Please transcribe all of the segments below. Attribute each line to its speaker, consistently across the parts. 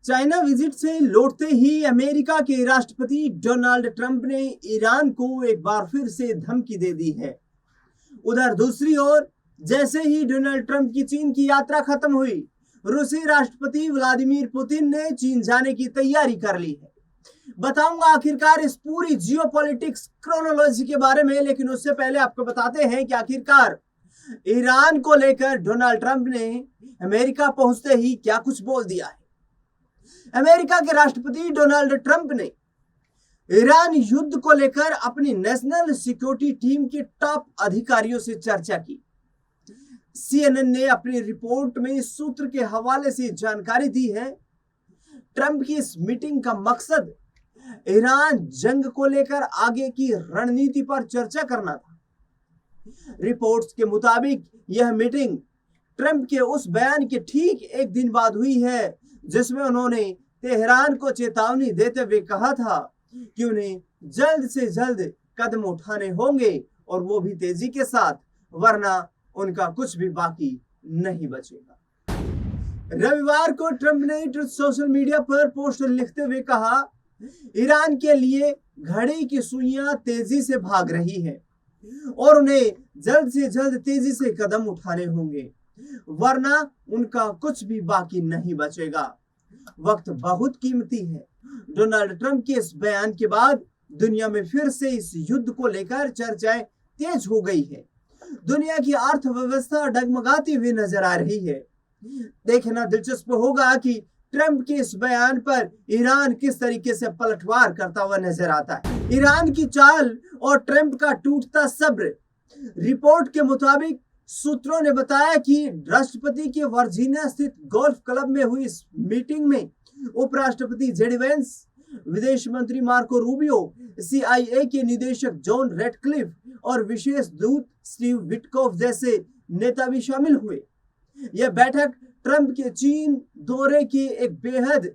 Speaker 1: China visit से लौटते ही America के राष्ट्रपति डोनाल्ड ट्रंप ने ईरान को एक बार फिर से धमकी दे दी है। उधर दूसरी ओर जैसे ही डोनाल्ड ट्रंप की चीन की यात्रा खत्म हुई, रूसी राष्ट्रपति व्लादिमीर पुतिन ने चीन जाने की तैयारी कर ली है। बताऊंगा आखिरकार इस पूरी जियोपॉलिटिक्स क्रोनोलॉजी के बारे में, लेकिन उससे पहले आपको बताते हैं कि आखिरकार ईरान को लेकर डोनाल्ड ट्रंप ने अमेरिका पहुंचते ही क्या कुछ बोल दिया है। अमेरिका के राष्ट्रपति डोनाल्ड ट्रंप ने ईरान युद्ध को लेकर अपनी नेशनल सिक्योरिटी टीम के टॉप अधिकारियों से चर्चा की। CNN ने अपनी रिपोर्ट में इस सूत्र के हवाले से जानकारी दी है। ट्रंप की इस मीटिंग का मकसद ईरान जंग को लेकर आगे की रणनीति पर चर्चा करना था। रिपोर्ट्स के मुताबिक यह मीटिंग ट्रंप के उस बयान के ठीक एक दिन बाद हुई है जिसमें उन्होंने तेहरान को चेतावनी देते हुए कहा था कि उन्हें जल्द से जल्द कदम उठाने होंगे और वो भी तेजी के साथ, वरना उनका कुछ भी बाकी नहीं बचेगा। रविवार को ट्रंप ने ट्रुथ सोशल मीडिया पर पोस्ट लिखते हुए कहा, ईरान के लिए घड़ी की सुइयां तेजी से भाग रही है और उन्हें जल्द से जल्द तेजी से कदम उठाने होंगे, वरना उनका कुछ भी बाकी नहीं बचेगा। वक्त बहुत कीमती है। डोनाल्ड ट्रंप के इस बयान के बाद दुनिया में फिर से इस युद्ध को लेकर चर्चाएं तेज हो गई है। दुनिया की अर्थव्यवस्था डगमगाती हुई नजर आ रही है। देखना दिलचस्प होगा कि ट्रंप के इस बयान पर ईरान किस तरीके से पलटवार करता हुआ नजर आता है। ईरान की चाल और ट्रंप का टूटता सब्र। रिपोर्ट के मुताबिक सूत्रों ने बताया कि राष्ट्रपति के वर्जीनिया स्थित गोल्फ क्लब में हुई इस मीटिंग में उपराष्ट्रपति जेडी वेंस, विदेश मंत्री मार्को रूबियो, CIA के निदेशक जॉन रेडक्लिफ और विशेष दूत स्टीव विटकॉफ जैसे नेता भी शामिल हुए। यह बैठक ट्रंप के चीन दौरे के एक बेहद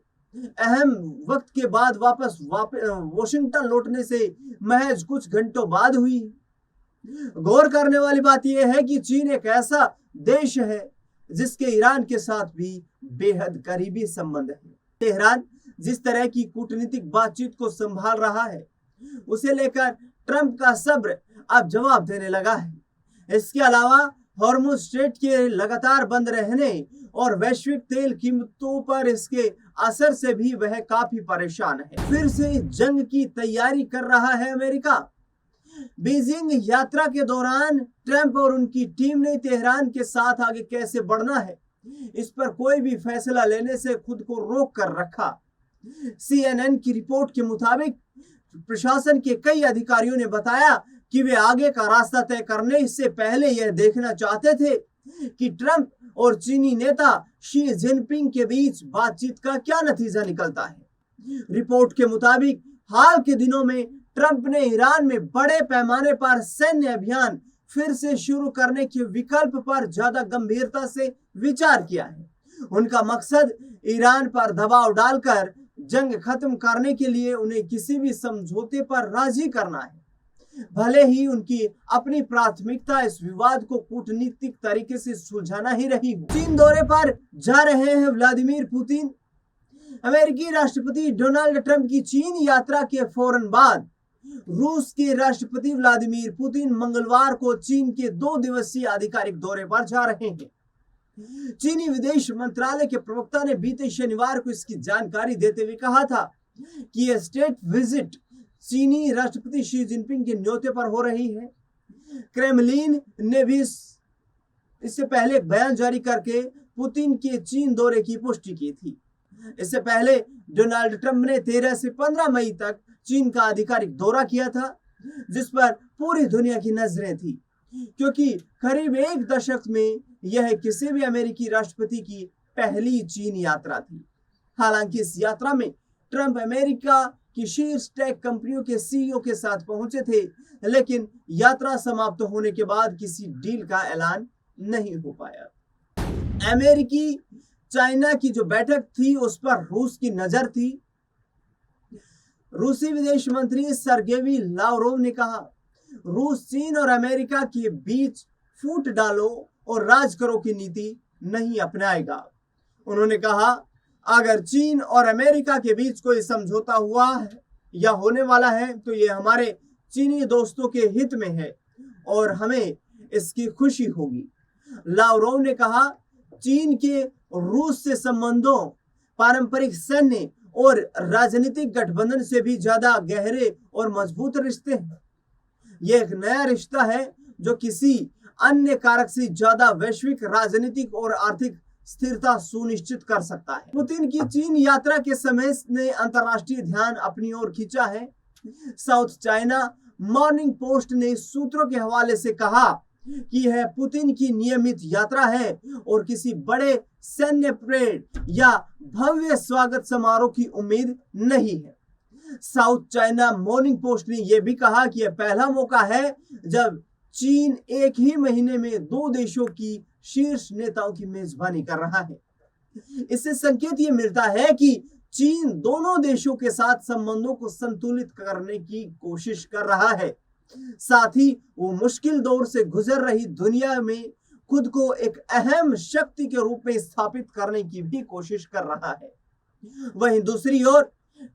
Speaker 1: अहम वक्त के बाद वापस वॉशिंगटन लौटने से महज कुछ घंटों बाद हुई। गौर करने वाली बात यह है कि चीन एक ऐसा देश है जिसके ईरान के साथ भी बेहद करीबी संबंध है। तेहरान जिस तरह की कूटनीतिक बातचीत को संभाल रहा है, उसे लेकर ट्रंप का सब्र अब जवाब देने लगा है। इसके अलावा हॉर्मुज स्ट्रेट के लगातार बंद रहने और वैश्विक तेल कीमतों पर इसके असर से भी वह काफी परेशान है। फिर से जंग की तैयारी कर रहा है अमेरिका। बीजिंग यात्रा के दौरान ट्रंप और उनकी टीम ने तेहरान के साथ आगे कैसे बढ़ना है, इस पर कोई भी फैसला लेने से खुद को रोक कर रखा। CNN की रिपोर्ट के मुताबिक प्रशासन के कई अधिकारियों ने बताया कि वे आगे का रास्ता तय करने से पहले यह देखना चाहते थे कि ट्रंप और चीनी नेता शी जिनपिंग के बीच बातचीत का क्या नतीजा निकलता है। रिपोर्ट के मुताबिक हाल के दिनों में ट्रंप ने ईरान में बड़े पैमाने पर सैन्य अभियान फिर से शुरू करने के विकल्प पर ज्यादा गंभीरता से विचार किया है। उनका मकसद ईरान पर दबाव डालकर जंग खत्म करने के लिए उन्हें किसी भी समझौते पर राजी करना है, भले ही उनकी अपनी प्राथमिकता इस विवाद को कूटनीतिक तरीके से सुलझाना ही रही हो। चीन दौरे पर जा रहे हैं व्लादिमीर पुतिन। अमेरिकी राष्ट्रपति डोनाल्ड ट्रंप की चीन यात्रा के फौरन बाद रूस के राष्ट्रपति व्लादिमीर पुतिन मंगलवार को चीन के 2 दिवसीय आधिकारिक दौरे पर जा रहे हैं। चीनी विदेश मंत्रालय के प्रवक्ता ने बीते शनिवार को इसकी जानकारी देते हुए कहा था कि यह स्टेट विजिट चीनी राष्ट्रपति शी जिनपिंग के न्योते पर हो रही है। क्रेमलिन ने भी इससे पहले एक बयान जारी करके पुतिन के चीन दौरे की पुष्टि की थी। इससे पहले डोनाल्ड ट्रंप ने 13 से 15 मई तक चीन का आधिकारिक दौरा किया था, जिस पर पूरी दुनिया की नजरें थी, क्योंकि करीब एक दशक में यह किसी भी अमेरिकी राष्ट्रपति की पहली चीन यात्रा थी। हालांकि इस यात्रा में ट्रंप अमेरिका की शीर्ष टेक कंपनियों के CEO के साथ पहुंचे थे, लेकिन यात्रा समाप्त होने के बाद किसी डील का ऐलान नहीं हो पाया। अमेरिकी चाइना की जो बैठक थी उस पर रूस की नजर थी। रूसी विदेश मंत्री सरगेई लावरोव ने कहा, रूस चीन और अमेरिका के बीच फूट डालो और राज करो की नीति नहीं अपनाएगा। उन्होंने कहा, अगर चीन और अमेरिका के बीच कोई समझौता हुआ है या होने वाला है तो ये हमारे चीनी दोस्तों के हित में है और हमें इसकी खुशी होगी। लावरोव ने कहा, चीन के रूस से संबंधों पारंपरिक सैन्य और राजनीतिक गठबंधन से भी ज्यादा गहरे और मजबूत रिश्ते हैं। यह एक नया रिश्ता है जो किसी अन्य कारक से ज्यादा वैश्विक राजनीतिक और आर्थिक स्थिरता सुनिश्चित कर सकता है। पुतिन की चीन यात्रा के समय ने अंतर्राष्ट्रीय ध्यान अपनी ओर खींचा है। साउथ चाइना मॉर्निंग पोस्ट ने सूत्रों के हवाले से कहा कि यह पुतिन की नियमित यात्रा है और किसी बड़े सैन्य परेड या भव्य स्वागत समारोह की उम्मीद नहीं है। साउथ चाइना मॉर्निंग पोस्ट ने यह भी कहा कि यह पहला मौका है जब चीन एक ही महीने में दो देशों की शीर्ष नेताओं की मेजबानी कर रहा है। इससे संकेत यह मिलता है कि चीन दोनों देशों के साथ संबंधों को संतुलित करने की कोशिश कर रहा है। साथ ही वो मुश्किल दौर से गुजर रही दुनिया में खुद को एक अहम शक्ति के रूप में स्थापित करने की भी कोशिश कर रहा है। वहीं दूसरी ओर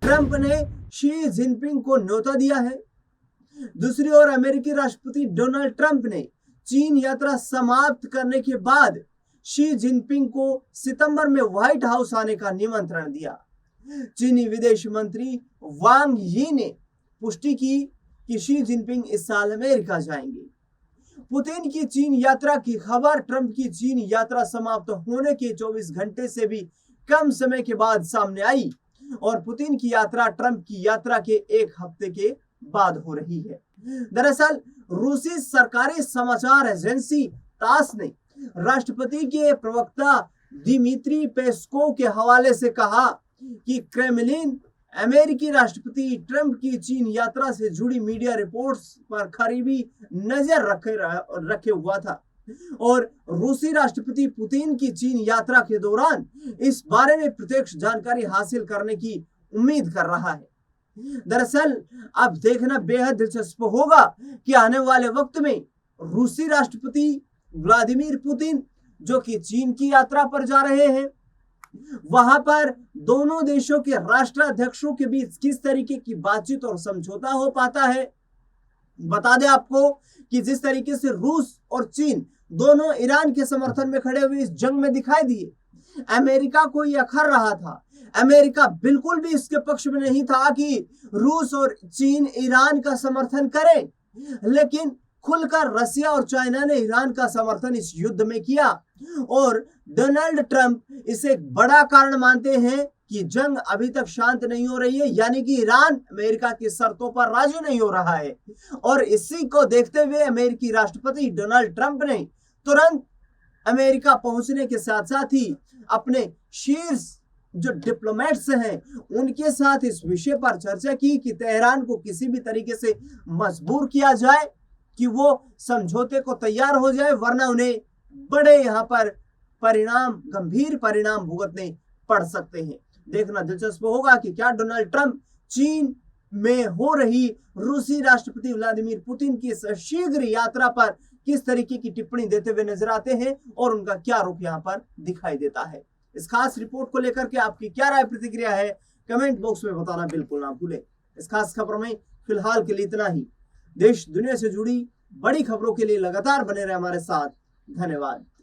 Speaker 1: ट्रंप ने शी जिनपिंग को न्योता दिया है। दूसरी ओर अमेरिकी राष्ट्रपति डोनाल्ड ट्रंप ने चीन यात्रा समाप्त करने के बाद शी जिनपिंग को सितंबर में व्हाइट हाउस आने का निमंत्रण दिया। चीनी विदेश मंत्री वांग यी ने पुष्टि की कि शी जिनपिंग इस साल अमेरिका जाएंगे। पुतिन की चीन यात्रा की खबर ट्रंप की चीन यात्रा समाप्त होने के 24 घंटे से भी कम समय के बाद सामने आई और पुतिन की यात्रा ट्रंप की यात्रा के एक हफ्ते के बाद हो रही है। दरअसल रूसी सरकारी समाचार एजेंसी तास ने राष्ट्रपति के प्रवक्ता दिमित्री पेस्कोव के हवाले से कहा कि क्रेमलिन अमेरिकी राष्ट्रपति ट्रंप की चीन यात्रा से जुड़ी मीडिया रिपोर्ट्स पर करीबी नजर रखे हुआ था और रूसी राष्ट्रपति पुतिन की चीन यात्रा के दौरान इस बारे में प्रत्यक्ष जानकारी हासिल करने की उम्मीद कर रहा है। दरअसल अब देखना बेहद दिलचस्प होगा कि आने वाले वक्त में रूसी राष्ट्रपति व्लादिमीर पुतिन जो कि चीन की यात्रा पर जा रहे हैं, वहां पर दोनों देशों के राष्ट्राध्यक्षों के बीच किस तरीके की बातचीत और समझौता हो पाता है। बता दें आपको कि जिस तरीके से रूस और चीन दोनों ईरान के समर्थन में खड़े हुए इस जंग में दिखाई दिए, अमेरिका को यह अखर रहा था। अमेरिका बिल्कुल भी इसके पक्ष में नहीं था कि रूस और चीन ईरान का समर्थन करें, लेकिन खुलकर रसिया और चाइना ने ईरान का समर्थन इस युद्ध में किया और डोनाल्ड ट्रंप इसे एक बड़ा कारण मानते हैं कि जंग अभी तक शांत नहीं हो रही है, यानी कि ईरान अमेरिका की शर्तों पर राजी नहीं हो रहा है। और इसी को देखते हुए अमेरिकी राष्ट्रपति डोनाल्ड ट्रंप ने तुरंत अमेरिका पहुंचने के साथ साथ ही अपने शीर्ष जो डिप्लोमेट्स हैं उनके साथ इस विषय पर चर्चा की कि तेहरान को किसी भी तरीके से मजबूर किया जाए कि वो समझौते को तैयार हो जाए, वरना उन्हें बड़े यहाँ पर गंभीर परिणाम भुगतने पड़ सकते हैं। देखना दिलचस्प होगा कि क्या डोनाल्ड ट्रंप चीन में हो रही रूसी राष्ट्रपति व्लादिमीर पुतिन की शीघ्र यात्रा पर किस तरीके की टिप्पणी देते हुए नजर आते हैं और उनका क्या रुख यहाँ पर दिखाई देता है। इस खास रिपोर्ट को लेकर के आपकी क्या राय प्रतिक्रिया है, कमेंट बॉक्स में बताना बिल्कुल ना भूलें। इस खास खबर में फिलहाल के लिए इतना ही। देश दुनिया से जुड़ी बड़ी खबरों के लिए लगातार बने रहे हमारे साथ। धन्यवाद।